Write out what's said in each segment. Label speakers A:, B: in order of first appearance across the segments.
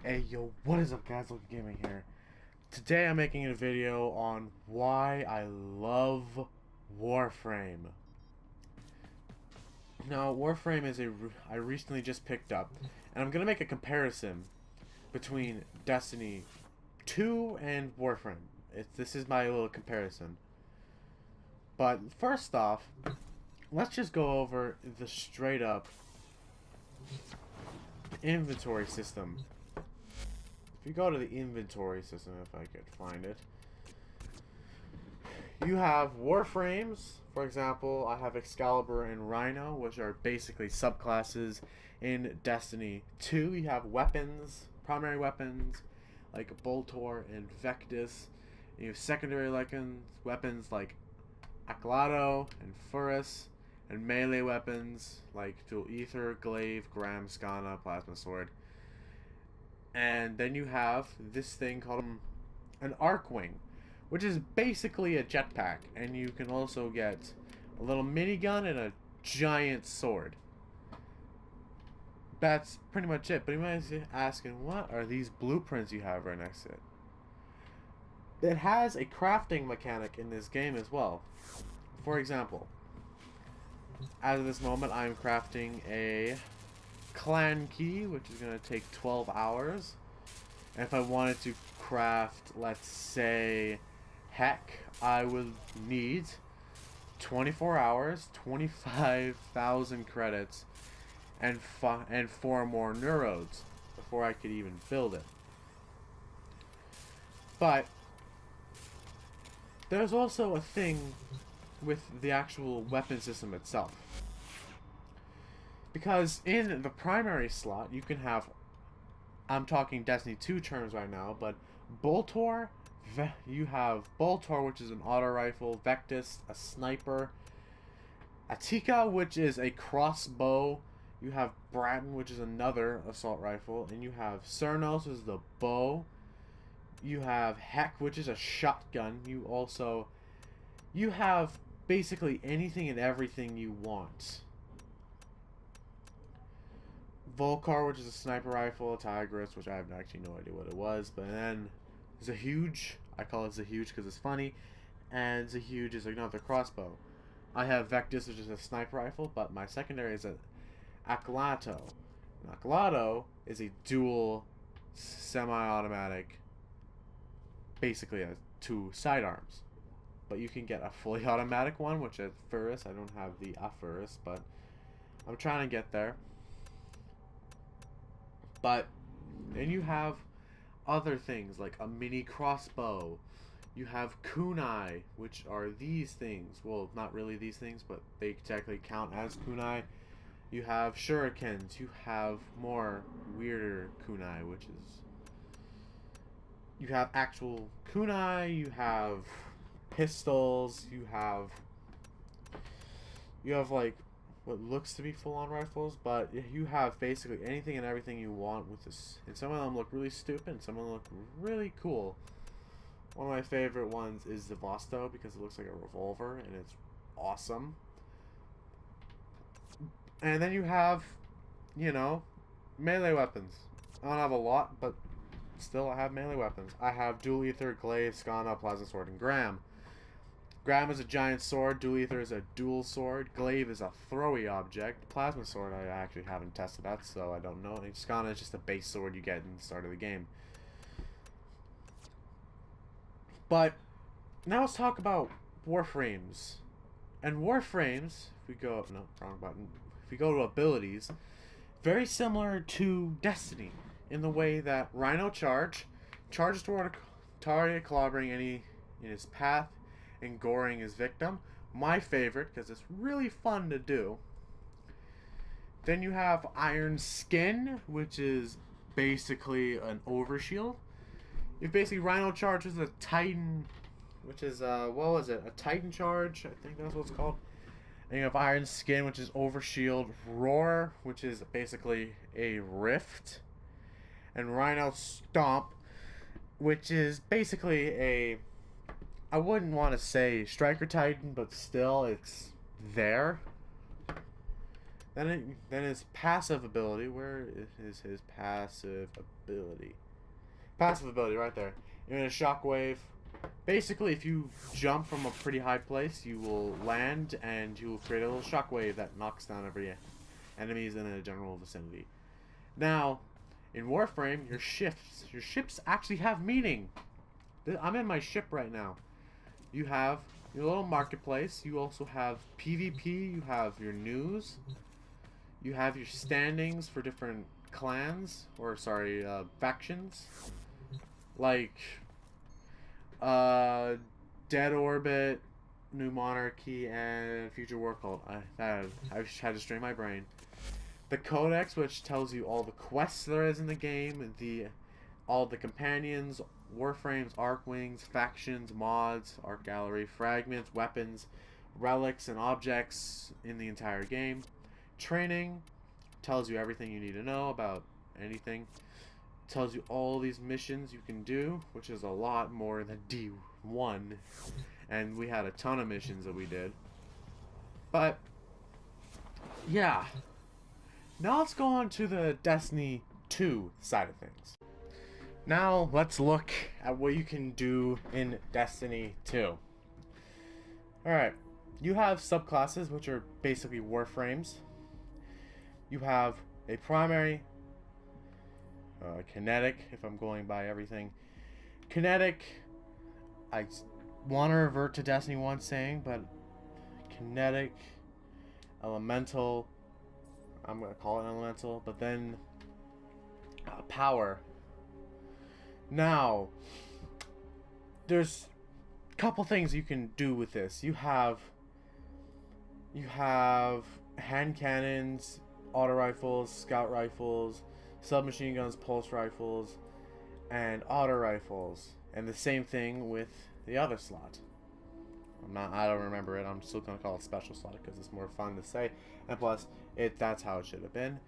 A: Hey yo, what is up guys, Look Gaming here. Today I'm making a video on why I love WarFrame. Now, WarFrame is I recently just picked up, and I'm going to make a comparison between Destiny 2 and WarFrame. This is my little comparison. But first off, let's just go over the straight up inventory system. If you go to the inventory system, if I could find it, you have Warframes. For example, I have Excalibur and Rhino, which are basically subclasses in Destiny 2. You have weapons, primary weapons, like Boltor and Vectis. You have secondary weapons like Aclato and Furus, and melee weapons like Dual Ether, Glaive, Gram, Skana, Plasma Sword. And then you have this thing called an Arcwing, which is basically a jetpack, and you can also get a little minigun and a giant sword. That's pretty much it. But you might be asking, what are these blueprints you have right next to it? It has a crafting mechanic in this game as well. For example, as of this moment, I'm crafting a clan key, which is going to take 12 hours. And if I wanted to craft, let's say, heck, I would need 24 hours, 25,000 credits, and 4 more neurodes before I could even build it. But there's also a thing with the actual weapon system itself. Because in the primary slot, you can have, I'm talking Destiny 2 terms right now, but Boltor, you have Boltor, which is an auto rifle, Vectis, a sniper, Atika, which is a crossbow, you have Bratton, which is another assault rifle, and you have Cernos, which is the bow, you have Heck, which is a shotgun, you have basically anything and everything you want. Volcar, which is a sniper rifle, Tigris, which I have actually no idea what it was, but then Zahuge, I call it Zahuge because it's funny, and Zahuge is another crossbow. I have Vectis, which is a sniper rifle, but my secondary is an Aclato. An Aclato is a dual semi-automatic, basically has 2 sidearms. But you can get a fully automatic one, which is Furus. I don't have the Furus, but I'm trying to get there. But then you have other things like a mini crossbow. You have kunai, which are these things. Well, not really these things, but they technically count as kunai. You have shurikens. You have more weirder kunai, which is... You have actual kunai. You have pistols. You have like what looks to be full-on rifles, but you have basically anything and everything you want with this. And some of them look really stupid, and some of them look really cool. One of my favorite ones is the Vosto because it looks like a revolver, and it's awesome. And then you have, you know, melee weapons. I don't have a lot, but still I have melee weapons. I have Dual Ether, Glaive, Skana, Plasma Sword, and Gram. Gram is a giant sword, Dual Ether is a dual sword, Glaive is a throwy object, Plasma Sword I actually haven't tested that, so I don't know, and Skana is just a base sword you get in the start of the game. But now let's talk about Warframes. And Warframes, if we go, no, wrong button, if we go to abilities, very similar to Destiny, in the way that Rhino charges toward a target, clobbering any in his path, and goring his victim. My favorite, because it's really fun to do. Then you have Iron Skin, which is basically an overshield. If basically Rhino charges a Titan, which is, what was it? A Titan charge, I think that's what it's called. And you have Iron Skin, which is overshield. Roar, which is basically a rift. And Rhino Stomp, which is basically a... I wouldn't want to say Striker Titan, but still, it's there. Then his passive ability. Where is his passive ability? Passive ability right there. You're in a shockwave. Basically, if you jump from a pretty high place, you will land and you will create a little shockwave that knocks down every enemies in a general vicinity. Now, in Warframe, your ships actually have meaning. I'm in my ship right now. You have your little marketplace. You also have PvP. You have your news. You have your standings for different clans, or sorry, factions. Like, Dead Orbit, New Monarchy, and Future War Cult. I had to strain my brain. The Codex, which tells you all the quests there is in the game, all the companions, Warframes, Arcwings, factions, mods, Arc Gallery, fragments, weapons, relics, and objects in the entire game. Training tells you everything you need to know about anything. Tells you all these missions you can do, which is a lot more than D1. And we had a ton of missions that we did. But, yeah. Now let's go on to the Destiny 2 side of things. Now let's look at what you can do in Destiny 2. Alright, you have subclasses, which are basically warframes. You have a primary, kinetic, if I'm going by everything. Kinetic, I want to revert to Destiny 1 saying, but kinetic, elemental, I'm going to call it elemental, but then power. Now, there's a couple things you can do with this. You have hand cannons, auto rifles, scout rifles, submachine guns, pulse rifles, and auto rifles. And the same thing with the other slot. I don't remember it. I'm still gonna call it special slot because it's more fun to say, and plus, that's how it should have been.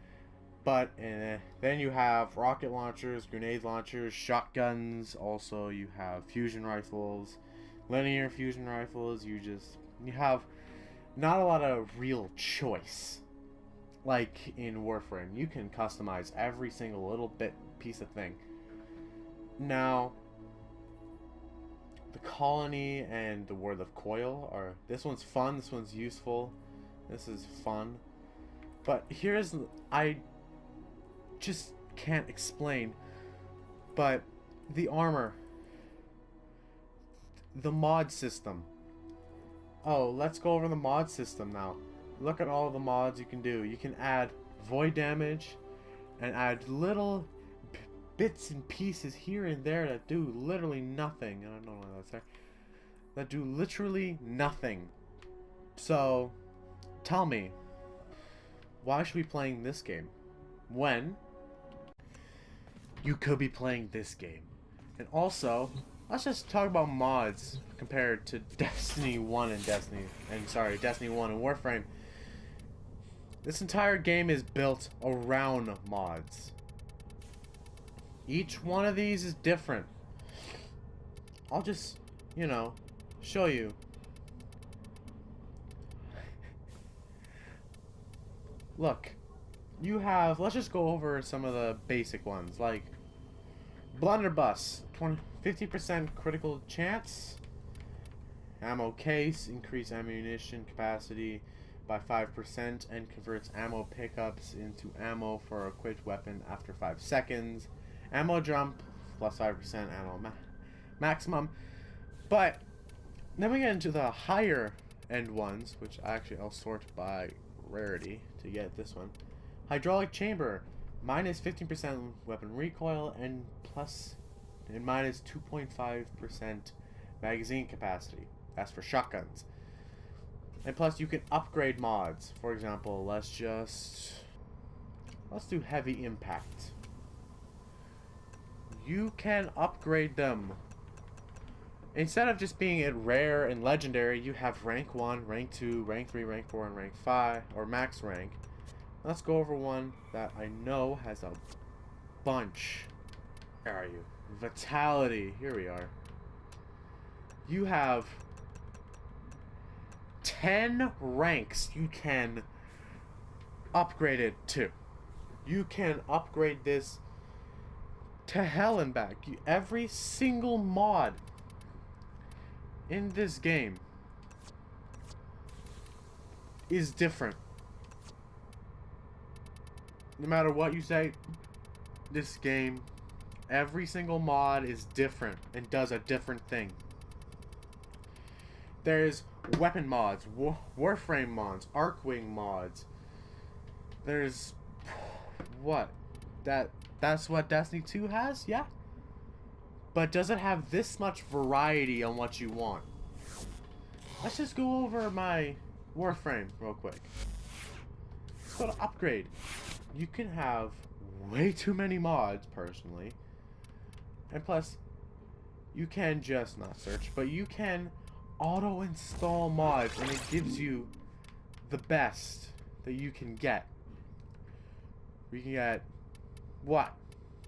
A: But then you have rocket launchers, grenade launchers, shotguns. Also, you have fusion rifles, linear fusion rifles. You have not a lot of real choice. Like in Warframe, you can customize every single little piece of thing. Now, the Colony and the World of Coil are... This one's fun, this one's useful, this is fun. But I just can't explain, but the armor, the mod system. Oh, let's go over the mod system now. Look at all the mods you can do. You can add void damage and add little bits and pieces here and there that do literally nothing. I don't know why that's there. That do literally nothing. So, tell me, why should we be playing this game when you could be playing this game? And also, let's just talk about mods compared to Destiny 1 and Destiny 1 and Warframe. This entire game is built around mods. Each one of these is different. I'll just, show you. Look, you have, let's just go over some of the basic ones, like Blunderbuss, 50% critical chance, ammo case, increase ammunition capacity by 5% and converts ammo pickups into ammo for a equipped weapon after 5 seconds, ammo jump, plus 5% ammo maximum. But then we get into the higher end ones, which actually I'll sort by rarity to get this one. Hydraulic chamber, minus 15% weapon recoil and minus 2.5% magazine capacity. That's for shotguns. And plus you can upgrade mods. For example, let's do heavy impact. You can upgrade them. Instead of just being at rare and legendary, you have rank 1, rank 2, rank 3, rank 4, and rank 5, or max rank. Let's go over one that I know has a bunch. Where are you? Vitality. Here we are. You have 10 ranks you can upgrade it too. You can upgrade this to hell and back. Every single mod in this game is different. No matter what you say, this game, every single mod is different and does a different thing. There's weapon mods, WarFrame mods, Arcwing mods. There's what? That's what Destiny 2 has? Yeah. But does it have this much variety on what you want? Let's just go over my WarFrame real quick. Let's go to upgrade. You can have way too many mods, personally. And plus, you can just not search, but you can auto install mods, and it gives you the best that you can get. We can get what?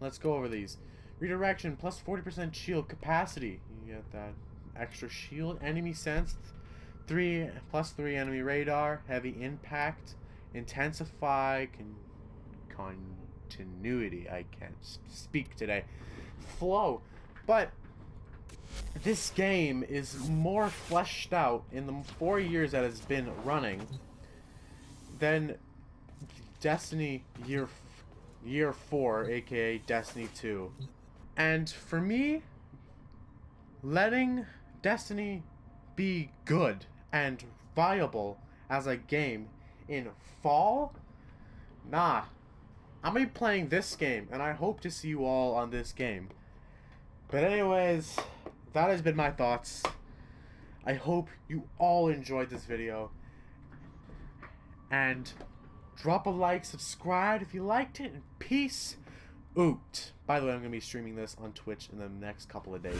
A: Let's go over these. Redirection plus 40% shield capacity. You get that extra shield. Enemy sense 3+3 enemy radar. Heavy impact. Intensify. Continuity. I can't speak today. Flow. But this game is more fleshed out in the 4 years that it's been running than Destiny year 4, aka Destiny 2. And for me, letting Destiny be good and viable as a game in fall, nah. I'm gonna be playing this game, and I hope to see you all on this game. But anyways, that has been my thoughts. I hope you all enjoyed this video. And drop a like, subscribe if you liked it, and peace out. By the way, I'm going to be streaming this on Twitch in the next couple of days.